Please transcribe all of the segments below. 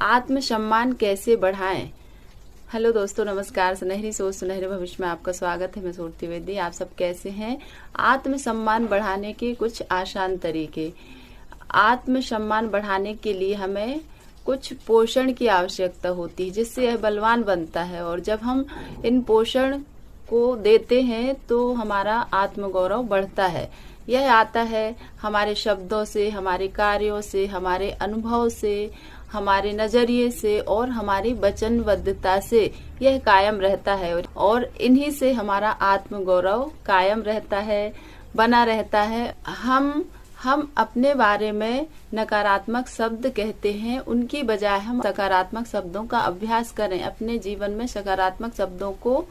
आत्मसम्मान कैसे बढ़ाएं। हेलो दोस्तों, नमस्कार। सुनहरी सोच सुनहरे भविष्य में आपका स्वागत है। मैं सुरती वेदी। आप सब कैसे हैं? आत्मसम्मान बढ़ाने के कुछ आसान तरीके। आत्मसम्मान बढ़ाने के लिए हमें कुछ पोषण की आवश्यकता होती है, जिससे यह बलवान बनता है। और जब हम इन पोषण को देते हैं तो हमारा आत्मगौरव बढ़ता है। यह आता है हमारे शब्दों से, हमारे कार्यों से, हमारे अनुभव से, हमारे नजरिए से और हमारी वचनबद्धता से यह कायम रहता है। और इन्हीं से हमारा आत्मगौरव कायम रहता है, बना रहता है। हम अपने बारे में नकारात्मक शब्द कहते हैं, उनकी बजाय हम सकारात्मक शब्दों का अभ्यास करें। अपने जीवन में सकारात्मक शब्दों को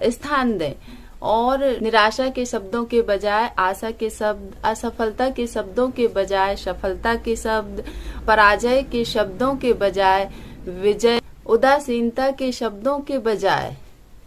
स्थान दें और निराशा के शब्दों के बजाय आशा के शब्द, असफलता के शब्दों के बजाय सफलता के शब्द, पराजय के शब्दों के बजाय विजय, उदासीनता के शब्दों के बजाय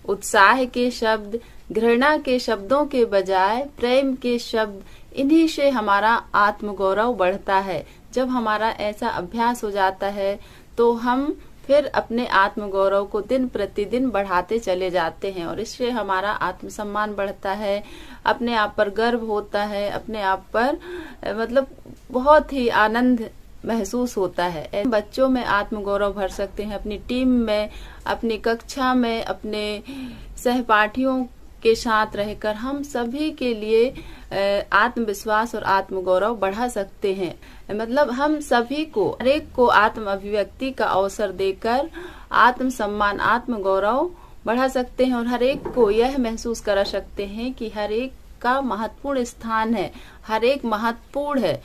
उत्साह के शब्द, घृणा के शब्दों के बजाय प्रेम के शब्द, इन्हीं से हमारा आत्मगौरव बढ़ता है। जब हमारा ऐसा अभ्यास हो जाता है तो हम फिर अपने आत्मगौरव को दिन प्रतिदिन बढ़ाते चले जाते हैं और इससे हमारा आत्मसम्मान बढ़ता है, अपने आप पर गर्व होता है, अपने आप पर मतलब बहुत ही आनंद महसूस होता है। बच्चों में आत्मगौरव भर सकते हैं, अपनी टीम में, अपनी कक्षा में, अपने सहपाठियों के साथ रहकर हम सभी के लिए आत्मविश्वास और आत्मगौरव बढ़ा सकते हैं। मतलब हम सभी को, हर एक को आत्म अभिव्यक्ति का अवसर देकर आत्मसम्मान, आत्मगौरव बढ़ा सकते हैं और हर एक को यह महसूस करा सकते हैं कि हर एक का महत्वपूर्ण स्थान है, हर एक महत्वपूर्ण है।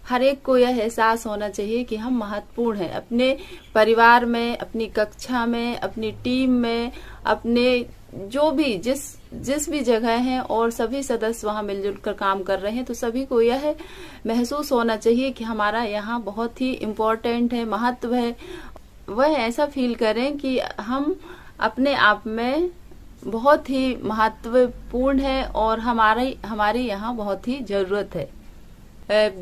हर एक को यह एहसास होना चाहिए कि हम महत्वपूर्ण हैं, अपने परिवार में, अपनी कक्षा में, अपनी टीम में, अपने जो भी जिस भी जगह है और सभी सदस्य वहाँ मिलजुल कर काम कर रहे हैं, तो सभी को यह महसूस होना चाहिए कि हमारा यहाँ बहुत ही इम्पोर्टेंट है, महत्व है। वह ऐसा फील करें कि हम अपने आप में बहुत ही महत्वपूर्ण है और हमारी यहाँ बहुत ही जरूरत है।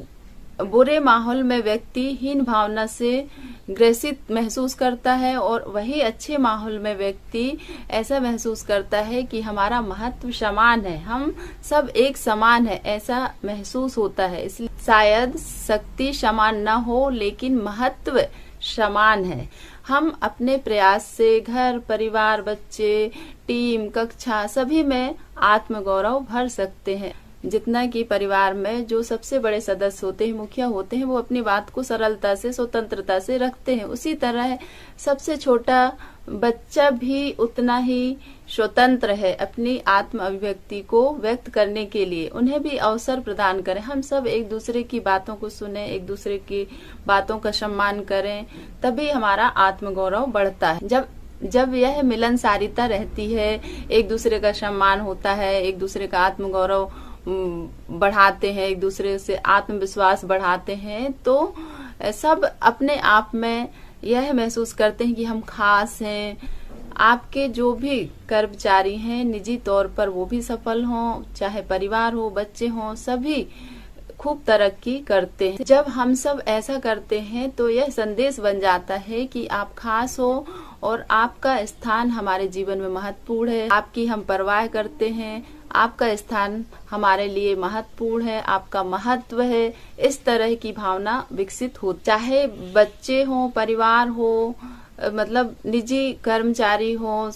बुरे माहौल में व्यक्ति हीन भावना से ग्रसित महसूस करता है और वही अच्छे माहौल में व्यक्ति ऐसा महसूस करता है कि हमारा महत्व समान है, हम सब एक समान है, ऐसा महसूस होता है। इसलिए शायद शक्ति समान न हो लेकिन महत्व समान है। हम अपने प्रयास से घर, परिवार, बच्चे, टीम, कक्षा सभी में आत्मगौरव भर सकते हैं। जितना कि परिवार में जो सबसे बड़े सदस्य होते हैं, मुखिया होते हैं, वो अपनी बात को सरलता से, स्वतंत्रता से रखते हैं, उसी तरह सबसे छोटा बच्चा भी उतना ही स्वतंत्र है अपनी आत्म अभिव्यक्ति को व्यक्त करने के लिए। उन्हें भी अवसर प्रदान करें। हम सब एक दूसरे की बातों को सुने, एक दूसरे की बातों का सम्मान करें, तभी हमारा आत्मगौरव बढ़ता है। जब यह मिलनसारिता रहती है, एक दूसरे का सम्मान होता है, एक दूसरे का आत्मगौरव बढ़ाते हैं, एक दूसरे से आत्मविश्वास बढ़ाते हैं, तो सब अपने आप में यह महसूस करते हैं कि हम खास हैं। आपके जो भी कर्मचारी हैं, निजी तौर पर वो भी सफल हों, चाहे परिवार हो, बच्चे हों, सभी खूब तरक्की करते हैं। जब हम सब ऐसा करते हैं तो यह संदेश बन जाता है कि आप खास हो और आपका स्थान हमारे जीवन में महत्वपूर्ण है, आपकी हम परवाह करते हैं, आपका स्थान हमारे लिए महत्वपूर्ण है, आपका महत्व है। इस तरह की भावना विकसित हो, चाहे बच्चे हो, परिवार हो, मतलब निजी कर्मचारी हो,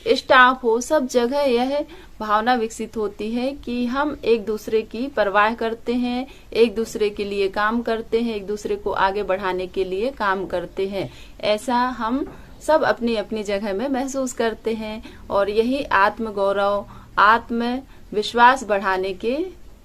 स्टाफ हो, सब जगह यह भावना विकसित होती है कि हम एक दूसरे की परवाह करते हैं, एक दूसरे के लिए काम करते हैं, एक दूसरे को आगे बढ़ाने के लिए काम करते हैं। ऐसा हम सब अपनी अपनी जगह में महसूस करते हैं और यही आत्मगौरव, आत्मविश्वास बढ़ाने के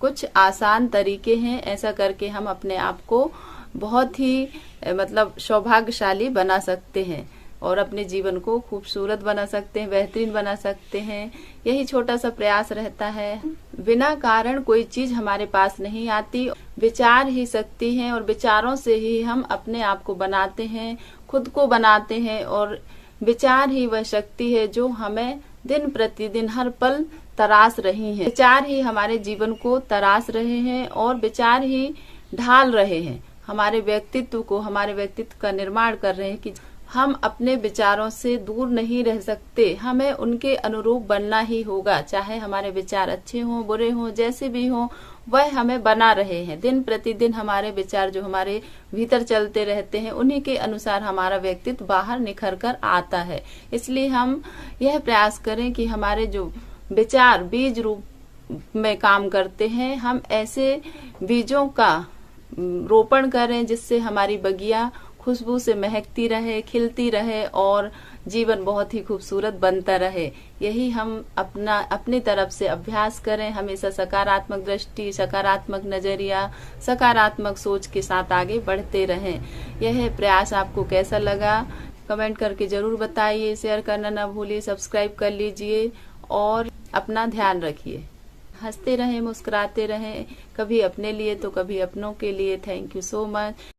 कुछ आसान तरीके हैं। ऐसा करके हम अपने आप को बहुत ही मतलब सौभाग्यशाली बना सकते हैं और अपने जीवन को खूबसूरत बना सकते हैं, बेहतरीन बना सकते हैं। यही छोटा सा प्रयास रहता है। बिना कारण कोई चीज हमारे पास नहीं आती, विचार ही शक्ति है और विचारों से ही हम अपने आप को बनाते हैं, खुद को बनाते हैं और विचार ही वह शक्ति है जो हमें दिन प्रतिदिन हर पल तराश रही है। विचार ही हमारे जीवन को तराश रहे हैं और विचार ही ढाल रहे हैं। हमारे व्यक्तित्व को, हमारे व्यक्तित्व का निर्माण कर रहे हैं कि हम अपने विचारों से दूर नहीं रह सकते, हमें उनके अनुरूप बनना ही होगा। चाहे हमारे विचार अच्छे हों, बुरे हों, जैसे भी हों, वह हमें बना रहे हैं। दिन प्रतिदिन हमारे विचार जो हमारे भीतर चलते रहते हैं, उन्हीं के अनुसार हमारा व्यक्तित्व बाहर निखर कर आता है। इसलिए हम यह प्रयास करें कि हमारे जो विचार बीज रूप में काम करते हैं, हम ऐसे बीजों का रोपण करें जिससे हमारी बगिया खुशबू से महकती रहे, खिलती रहे और जीवन बहुत ही खूबसूरत बनता रहे। यही हम अपनी तरफ से अभ्यास करें। हमेशा सकारात्मक दृष्टि, सकारात्मक नजरिया, सकारात्मक सोच के साथ आगे बढ़ते रहें। यह प्रयास आपको कैसा लगा कमेंट करके जरूर बताइए। शेयर करना ना भूलिए, सब्सक्राइब कर लीजिए और अपना ध्यान रखिए। हंसते रहें, मुस्कुराते रहें, कभी अपने लिए तो कभी अपनों के लिए। Thank you so much.